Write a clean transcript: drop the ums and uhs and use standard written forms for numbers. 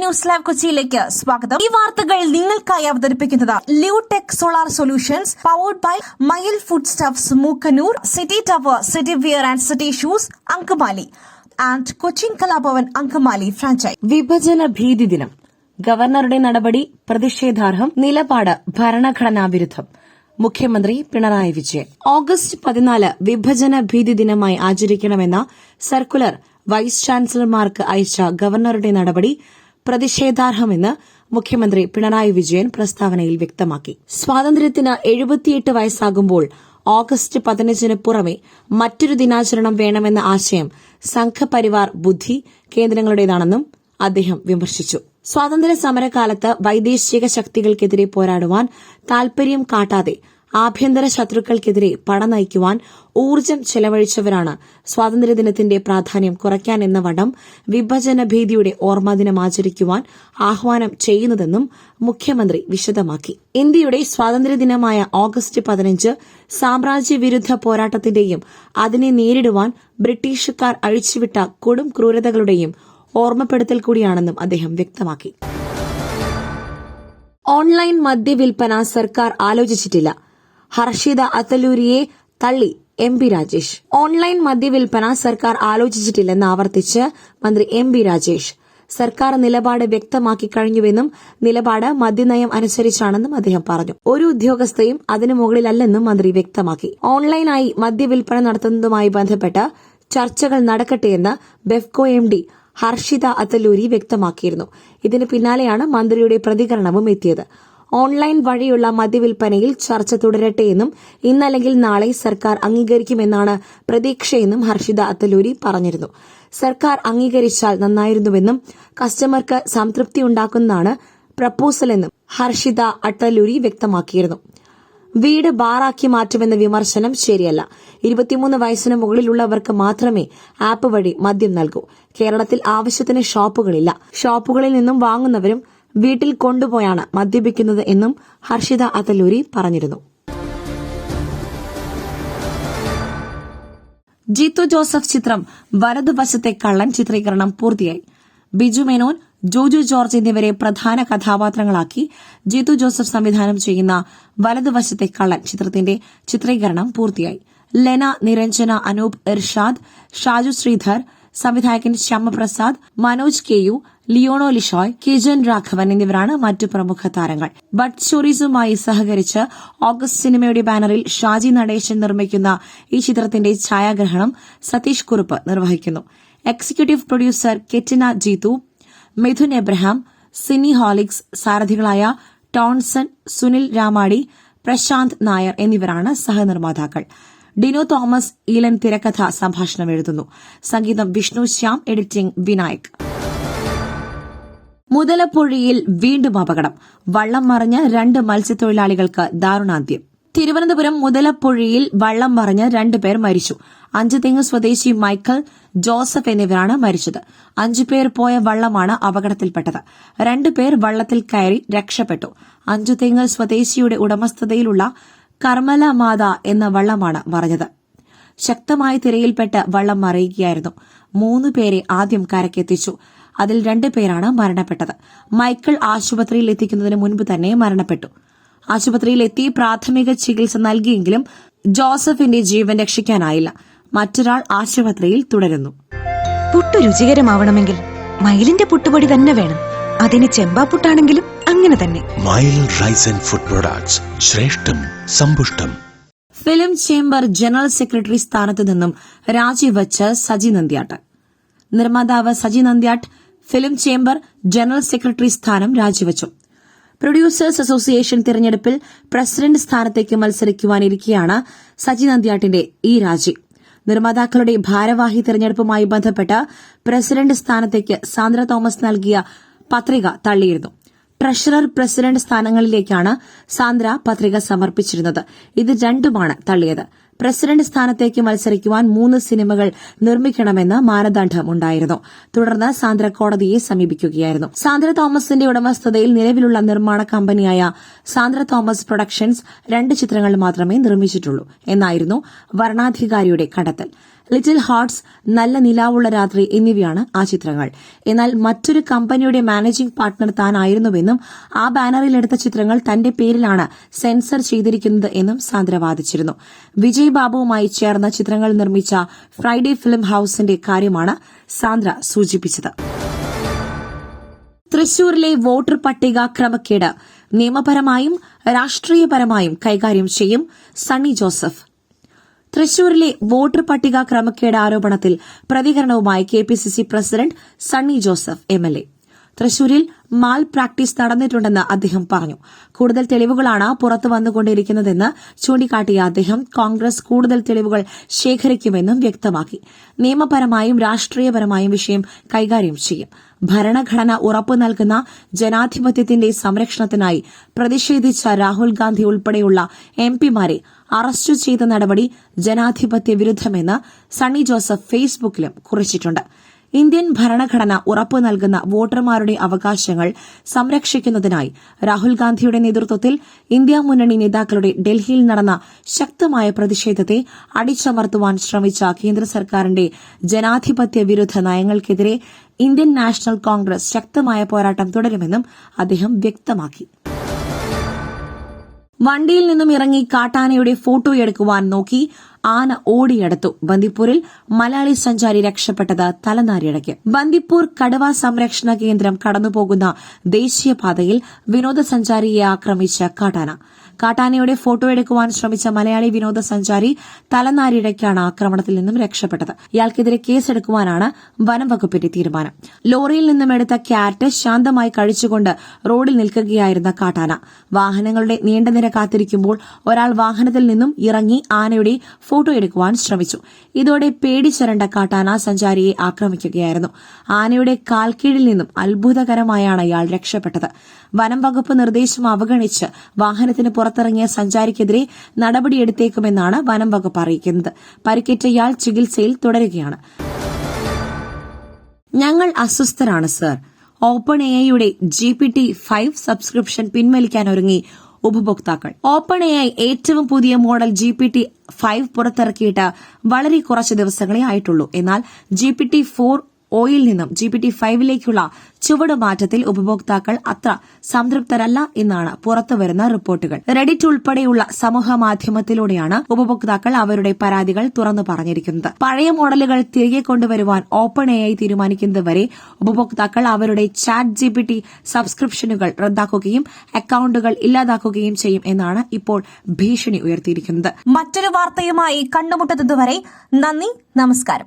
News live കൊച്ചിയിലേക്ക് സ്വാഗതം. ഈ വാർത്തകൾ നിങ്ങൾക്കായി അവതരിപ്പിക്കുന്നത് Lutech solar solutions powered by Mayil food stuffs Mookkannoor, city tower, city wear and city shoes Angamaly and Cochin Kalabhavan Angamaly franchise. വിഭജന ഭീതി ദിനം. ഗവർണറുടെ നടപടി പ്രതിഷേധാർഹം, നിലപാട് ഭരണഘടനാ വിരുദ്ധം. മുഖ്യമന്ത്രി പിണറായി വിജയൻ. ഓഗസ്റ്റ് 14 വിഭജന ഭീതി ദിനമായി ആചരിക്കണമെന്ന സർക്കുലർ വൈസ് ചാൻസലർമാർക്ക് അയച്ച ഗവർണറുടെ നടപടി പ്രതിഷേധാർഹമെന്ന് മുഖ്യമന്ത്രി പിണറായി വിജയൻ പ്രസ്താവനയിൽ വ്യക്തമാക്കി. സ്വാതന്ത്ര്യത്തിന് 78 വയസ്സാകുമ്പോൾ ഓഗസ്റ്റ് 15 പുറമെ മറ്റൊരു ദിനാചരണം വേണമെന്ന ആശയം സംഘപരിവാർ ബുദ്ധി കേന്ദ്രങ്ങളുടേതാണെന്നും അദ്ദേഹം വിമർശിച്ചു. സ്വാതന്ത്ര്യ സമരകാലത്ത് വൈദേശിക ശക്തികൾക്കെതിരെ പോരാടുവാൻ താൽപര്യം കാട്ടാതെ ആഭ്യന്തര ശത്രുക്കൾക്കെതിരെ പട നയിക്കുവാൻ ഊർജ്ജം ചെലവഴിച്ചവരാണ് സ്വാതന്ത്ര്യദിനത്തിന്റെ പ്രാധാന്യം കുറയ്ക്കാൻ എന്ന വണ്ണം വിഭജന ഭീതിയുടെ ഓർമ്മദിനം ആചരിക്കുവാൻ ആഹ്വാനം ചെയ്യുന്നതെന്നും മുഖ്യമന്ത്രി വിശദമാക്കി. ഇന്ത്യയുടെ സ്വാതന്ത്ര്യദിനമായ ഓഗസ്റ്റ് 15 സാമ്രാജ്യവിരുദ്ധ പോരാട്ടത്തിന്റെയും അതിനെ നേരിടുവാൻ ബ്രിട്ടീഷുകാർ അഴിച്ചുവിട്ട കൊടും ക്രൂരതകളുടെയും ഓർമ്മപ്പെടുത്തൽ കൂടിയാണെന്നും അദ്ദേഹം വ്യക്തമാക്കി. ഓൺലൈൻ മദ്യവിൽപ്പന സർക്കാർ ആലോചിച്ചിട്ടില്ല. ഹർഷിത അത്തല്ലൂരിയെ തള്ളി എം.പി. രാജേഷ്. ഓൺലൈൻ മദ്യവിൽപ്പന സർക്കാർ ആലോചിച്ചിട്ടില്ലെന്ന് ആവർത്തിച്ച് മന്ത്രി എം.പി. രാജേഷ്. സർക്കാർ നിലപാട് വ്യക്തമാക്കി കഴിഞ്ഞുവെന്നും നിലപാട് മദ്യനയം അനുസരിച്ചാണെന്നും അദ്ദേഹം പറഞ്ഞു. ഒരു ഉദ്യോഗസ്ഥയും അതിനു മുകളിലല്ലെന്നും മന്ത്രി വ്യക്തമാക്കി. ഓൺലൈനായി മദ്യവിൽപ്പന നടത്തുന്നതുമായി ബന്ധപ്പെട്ട് ചർച്ചകൾ നടക്കട്ടെയെന്ന് ബെഫ്കോ എം.ഡി. ഹർഷിത അത്തല്ലൂരി വ്യക്തമാക്കിയിരുന്നു. ഇതിന് പിന്നാലെയാണ് മന്ത്രിയുടെ പ്രതികരണവും എത്തിയത്. ഓൺലൈൻ വഴിയുള്ള മദ്യവിൽപ്പനയിൽ ചർച്ച തുടരട്ടെയെന്നും ഇന്നല്ലെങ്കിൽ നാളെ സർക്കാർ അംഗീകരിക്കുമെന്നാണ് പ്രതീക്ഷയെന്നും ഹർഷിത അത്തല്ലൂരി പറഞ്ഞിരുന്നു. സർക്കാർ അംഗീകരിച്ചാൽ നന്നായിരുന്നുവെന്നും കസ്റ്റമർക്ക് സംതൃപ്തിയുണ്ടാക്കുന്നതാണ് പ്രപ്പോസലെന്നും ഹർഷിത അത്തല്ലൂരി വ്യക്തമാക്കിയിരുന്നു. വീട് ബാറാക്കി മാറ്റുമെന്ന വിമർശനം ശരിയല്ല. 23 വയസ്സിന് മുകളിലുള്ളവർക്ക് മാത്രമേ ആപ്പ് വഴി മദ്യം നൽകൂ. കേരളത്തിൽ ആവശ്യത്തിന് ഷോപ്പുകളില്ല. ഷോപ്പുകളിൽ നിന്നും വാങ്ങുന്നവരും വീട്ടിൽ കൊണ്ടുപോയാണ് മദ്യപിക്കുന്നത് എന്നും ഹർഷിത അത്തല്ലൂരി പറഞ്ഞിരുന്നു. ജിത്തു ജോസഫ് ചിത്രം വലതുവശത്തെ കള്ളൻ ചിത്രീകരണം പൂർത്തിയായി. ബിജു മേനോൻ, ജോജു ജോർജ് എന്നിവരെ പ്രധാന കഥാപാത്രങ്ങളാക്കി ജിത്തു ജോസഫ് സംവിധാനം ചെയ്യുന്ന വലതുവശത്തെ കള്ളൻ ചിത്രത്തിന്റെ ചിത്രീകരണം പൂർത്തിയായി. ലെന, നിരഞ്ജന, അനൂപ്, ഇർഷാദ്, ഷാജു ശ്രീധർ, സംവിധായകൻ ശ്യാമപ്രസാദ്, മനോജ് കെയു, ലിയോണോ ലിഷോയ്, കിജൻ രാഘവൻ എന്നിവരാണ് മറ്റു പ്രമുഖ താരങ്ങൾ. ബഡ് സ്റ്റോറീസുമായി സഹകരിച്ച് ഓഗസ്റ്റ് സിനിമയുടെ ബാനറിൽ ഷാജി നടേശൻ നിർമ്മിക്കുന്ന ഈ ചിത്രത്തിന്റെ ഛായാഗ്രഹണം സതീഷ് കുറുപ്പ് നിർവഹിക്കുന്നു. Executive producer Kettina Jeethu, Mithun Abraham, Cinehollics, സാരഥികളായ ടോൺസൺ, സുനിൽ രാമാടി, പ്രശാന്ത് നായർ എന്നിവരാണ് സഹനിർമ്മാതാക്കൾ. ഡിനോ തോമസ് ഈലൻ തിരക്കഥ സംഭാഷണം എഴുതുന്നു. സംഗീതം വിഷ്ണു ശ്യാം, എഡിറ്റിംഗ് വിനായക്. മുതലപ്പുഴയിൽ വീണ്ടും അപകടം. വള്ളം മറിഞ്ഞ് 2 മത്സ്യത്തൊഴിലാളികൾക്ക് ദാരുണാന്ത്യം. തിരുവനന്തപുരം മുതലപ്പുഴയിൽ വള്ളം മറിഞ്ഞ് 2 പേർ മരിച്ചു. 5 തെങ്ങ് സ്വദേശി മൈക്കൽ, ജോസഫ് എന്നിവരാണ് മരിച്ചത്. 5 പേർ പോയ വള്ളമാണ് അപകടത്തിൽപ്പെട്ടത്. 2 പേർ വള്ളത്തിൽ കയറി രക്ഷപ്പെട്ടു. 5 തെങ്ങ് സ്വദേശിയുടെ ഉടമസ്ഥതയിലുള്ള കർമ്മല മാത എന്ന വള്ളമാണ് മറിഞ്ഞത്. ശക്തമായ തിരയിൽപ്പെട്ട് വള്ളം മറിയുകയായിരുന്നു. 3 പേരെ ആദ്യം കരക്കെത്തിച്ചു. അതിൽ 2 പേരാണ് മരണപ്പെട്ടത്. മൈക്കിൾ ആശുപത്രിയിൽ എത്തിക്കുന്നതിന് മുൻപ് തന്നെ മരണപ്പെട്ടു. ആശുപത്രിയിലെത്തി പ്രാഥമിക ചികിത്സ നൽകിയെങ്കിലും ജോസഫിന്റെ ജീവൻ രക്ഷിക്കാനായില്ല. മറ്റൊരാൾ ആശുപത്രിയിൽ തുടരുന്നു. പുട്ടു രുചികരമാവണമെങ്കിൽ മയിലിന്റെ പുട്ടുപൊടി തന്നെ വേണം. അതിന് ചെമ്പാപ്പുട്ടാണെങ്കിലും അങ്ങനെ തന്നെ. മയിൽ റൈസ് ആൻഡ് ഫുഡ് പ്രൊഡക്ട്സ്, ശ്രേഷ്ഠം സമ്പുഷ്ടം. ഫിലിം ചേംബർ ജനറൽ സെക്രട്ടറി സ്ഥാനത്തു നിന്നും രാജിവച്ച് സജി നന്ദ്യാട്ട്. നിർമ്മാതാവ് Saji Nandyattu film chamber general secretary സ്ഥാനം രാജിവച്ചു. പ്രൊഡ്യൂസേഴ്സ് അസോസിയേഷൻ തിരഞ്ഞെടുപ്പിൽ പ്രസിഡന്റ് സ്ഥാനത്തേക്ക് മത്സരിക്കുവാനിരിക്കെയാണ് സജി നന്ദ്യാട്ടിന്റെ ഈ രാജി. നിർമ്മാതാക്കളുടെ ഭാരവാഹി തിരഞ്ഞെടുപ്പുമായി ബന്ധപ്പെട്ട് പ്രസിഡന്റ് സ്ഥാനത്തേക്ക് സാന്ദ്ര തോമസ് നൽകിയ പത്രിക തള്ളിയിരുന്നു. ട്രഷറർ, പ്രസിഡന്റ് സ്ഥാനങ്ങളിലേക്കാണ് സാന്ദ്ര പത്രിക സമർപ്പിച്ചിരുന്നത്. ഇത് രണ്ടുമാണ് തള്ളിയത്. പ്രസിഡന്റ് സ്ഥാനത്തേക്ക് മത്സരിക്കുവാൻ 3 സിനിമകൾ നിർമ്മിക്കണമെന്ന് മാനദണ്ഡമുണ്ടായിരുന്നു. തുടർന്ന് സാന്ദ്ര കോടതിയെ സമീപിക്കുകയായിരുന്നു. സാന്ദ്ര തോമസിന്റെ ഉടമസ്ഥതയിൽ നിലവിലുള്ള നിർമ്മാണ കമ്പനിയായ സാന്ദ്ര തോമസ് പ്രൊഡക്ഷൻസ് 2 ചിത്രങ്ങൾ മാത്രമേ നിർമ്മിച്ചിട്ടുള്ളൂ എന്നായിരുന്നു വരണാധികാരിയുടെ കണ്ടെത്തൽ. ലിറ്റിൽ ഹാർട്സ്, നല്ല നിലാവുള്ള രാത്രി എന്നിവയാണ് ആ ചിത്രങ്ങൾ. എന്നാൽ മറ്റൊരു കമ്പനിയുടെ മാനേജിംഗ് പാർട്ണർ താനായിരുന്നുവെന്നും ആ ബാനറിൽ എടുത്ത ചിത്രങ്ങൾ തന്റെ പേരിലാണ് സെൻസർ ചെയ്തിരിക്കുന്നത് എന്നും സാന്ദ്ര വാദിച്ചിരുന്നു. വിജയ് ബാബുവുമായി ചേർന്ന് ചിത്രങ്ങൾ നിർമ്മിച്ച ഫ്രൈഡേ ഫിലിം ഹൌസിന്റെ കാര്യമാണ് സാന്ദ്ര സൂചിപ്പിച്ചത്. തൃശൂരിലെ വോട്ടർ പട്ടിക ക്രമക്കേട് നിയമപരമായും രാഷ്ട്രീയപരമായും കൈകാര്യം ചെയ്യും സണ്ണി ജോസഫ്. തൃശൂരിലെ വോട്ടർ പട്ടിക ക്രമക്കേട് ആരോപണത്തിൽ പ്രതികരണവുമായി KPCC president Sunny Joseph MLA. തൃശൂരിൽ മാൽ പ്രാക്ടീസ് നടന്നിട്ടുണ്ടെന്ന് അദ്ദേഹം പറഞ്ഞു. കൂടുതൽ തെളിവുകളാണ് പുറത്തു വന്നുകൊണ്ടിരിക്കുന്നതെന്ന് ചൂണ്ടിക്കാട്ടിയ അദ്ദേഹം കോൺഗ്രസ് കൂടുതൽ തെളിവുകൾ ശേഖരിക്കുമെന്നും വ്യക്തമാക്കി. നിയമപരമായും രാഷ്ട്രീയപരമായും വിഷയം കൈകാര്യം ചെയ്യും. ഭരണഘടന ഉറപ്പു നൽകുന്ന ജനാധിപത്യത്തിന്റെ സംരക്ഷണത്തിനായി പ്രതിഷേധിച്ച രാഹുൽ ഗാന്ധി ഉൾപ്പെടെയുള്ള എംപിമാരെ അറസ്റ്റ് ചെയ്ത നടപടി ജനാധിപത്യ വിരുദ്ധമെന്ന് സണ്ണി ജോസഫ് ഫേസ്ബുക്കിലും കുറിച്ചിട്ടുണ്ട്. ഇന്ത്യൻ ഭരണഘടന ഉറപ്പു നൽകുന്ന വോട്ടർമാരുടെ അവകാശങ്ങൾ സംരക്ഷിക്കുന്നതിനായി രാഹുൽ ഗാന്ധിയുടെ നേതൃത്വത്തിൽ ഇന്ത്യ മുന്നണി നേതാക്കളുടെ ഡൽഹിയിൽ നടന്ന ശക്തമായ പ്രതിഷേധത്തെ അടിച്ചമർത്തുവാൻ ശ്രമിച്ച കേന്ദ്ര സർക്കാരിന്റെ ജനാധിപത്യ വിരുദ്ധ നയങ്ങൾക്കെതിരെ ഇന്ത്യൻ നാഷണൽ കോൺഗ്രസ് ശക്തമായ പോരാട്ടം തുടരുമെന്നും അദ്ദേഹം വ്യക്തമാക്കി. വണ്ടിയിൽ നിന്നും ഇറങ്ങി കാട്ടാനയുടെ ഫോട്ടോയെടുക്കുവാൻ നോക്കി ആന ഓടിയടുത്തു. ബന്ദിപ്പൂരിൽ മലയാളി സഞ്ചാരി രക്ഷപ്പെട്ടത് തലനാരിഴയ്ക്ക്. ബന്ദിപ്പൂർ കടുവ സംരക്ഷണ കേന്ദ്രം കടന്നുപോകുന്ന ദേശീയപാതയിൽ വിനോദസഞ്ചാരിയെ ആക്രമിച്ച കാട്ടാന. കാട്ടാനയുടെ ഫോട്ടോയെടുക്കുവാൻ ശ്രമിച്ച മലയാളി വിനോദസഞ്ചാരി തലനാരിഴയ്ക്കാണ് ആക്രമണത്തിൽ നിന്നും രക്ഷപ്പെട്ടത്. ഇയാൾക്കെതിരെ കേസെടുക്കുവാനാണ് വനം വകുപ്പിന്റെ തീരുമാനം. ലോറിയിൽ നിന്നും എടുത്ത ക്യാരറ്റ് ശാന്തമായി കഴിച്ചുകൊണ്ട് റോഡിൽ നിൽക്കുകയായിരുന്ന കാട്ടാന. വാഹനങ്ങളുടെ നീണ്ട നിര കാത്തിരിക്കുമ്പോൾ ഒരാൾ വാഹനത്തിൽ നിന്നും ഇറങ്ങി ആനയുടെ ഫോട്ടോയെടുക്കുവാൻ ശ്രമിച്ചു. ഇതോടെ പേടിച്ചരണ്ട കാട്ടാന സഞ്ചാരിയെ ആക്രമിക്കുകയായിരുന്നു. ആനയുടെ കാൽക്കീഴിൽ നിന്നും അത്ഭുതകരമായാണ് ഇയാൾ രക്ഷപ്പെട്ടത്. വനം വകുപ്പ് നിർദ്ദേശം അവഗണിച്ച് വാഹനത്തിന് പുറത്തിറങ്ങിയ സഞ്ചാരിക്കെതിരെ നടപടിയെടുത്തേക്കുമെന്നാണ് വനം വകുപ്പ് അറിയിക്കുന്നത്. പരിക്കേറ്റ ഇയാൾ ചികിത്സയിൽ തുടരുകയാണ്. ഞങ്ങൾ അസ്വസ്ഥരാണ് സർ. ഓപ്പൺ എഐയുടെ GPT-5 സബ്സ്ക്രിപ്ഷൻ പിൻവലിക്കാനൊരുങ്ങി ഉപഭോക്താക്കൾ. ഓപ്പൺ എഐ ഏറ്റവും പുതിയ മോഡൽ GPT-5 പുറത്തിറക്കിയിട്ട് വളരെ കുറച്ച് ദിവസങ്ങളെ ആയിട്ടുള്ളൂ. എന്നാൽ GPT-4 ഓയിൽ നിന്നും GPT-5ലേക്കുള്ള ചുവടുമാറ്റത്തിൽ ഉപഭോക്താക്കൾ അത്ര സംതൃപ്തരല്ല എന്നാണ് പുറത്തുവരുന്ന റിപ്പോർട്ടുകൾ. റെഡിറ്റ് ഉൾപ്പെടെയുള്ള സമൂഹ മാധ്യമത്തിലൂടെയാണ് ഉപഭോക്താക്കൾ അവരുടെ പരാതികൾ തുറന്നു പറഞ്ഞിരിക്കുന്നത്. പഴയ മോഡലുകൾ തിരികെ കൊണ്ടുവരുവാൻ ഓപ്പൺ എഐ തീരുമാനിക്കുന്നതുവരെ ഉപഭോക്താക്കൾ അവരുടെ ചാറ്റ് GPT സബ്സ്ക്രിപ്ഷനുകൾ റദ്ദാക്കുകയും അക്കൌണ്ടുകൾ ഇല്ലാതാക്കുകയും ചെയ്യും എന്നാണ് ഇപ്പോൾ ഭീഷണി ഉയർത്തിയിരിക്കുന്നത്. മറ്റൊരു വാർത്തയുമായി കണ്ടുമുട്ടുന്നതുവരെ നന്ദി, നമസ്കാരം.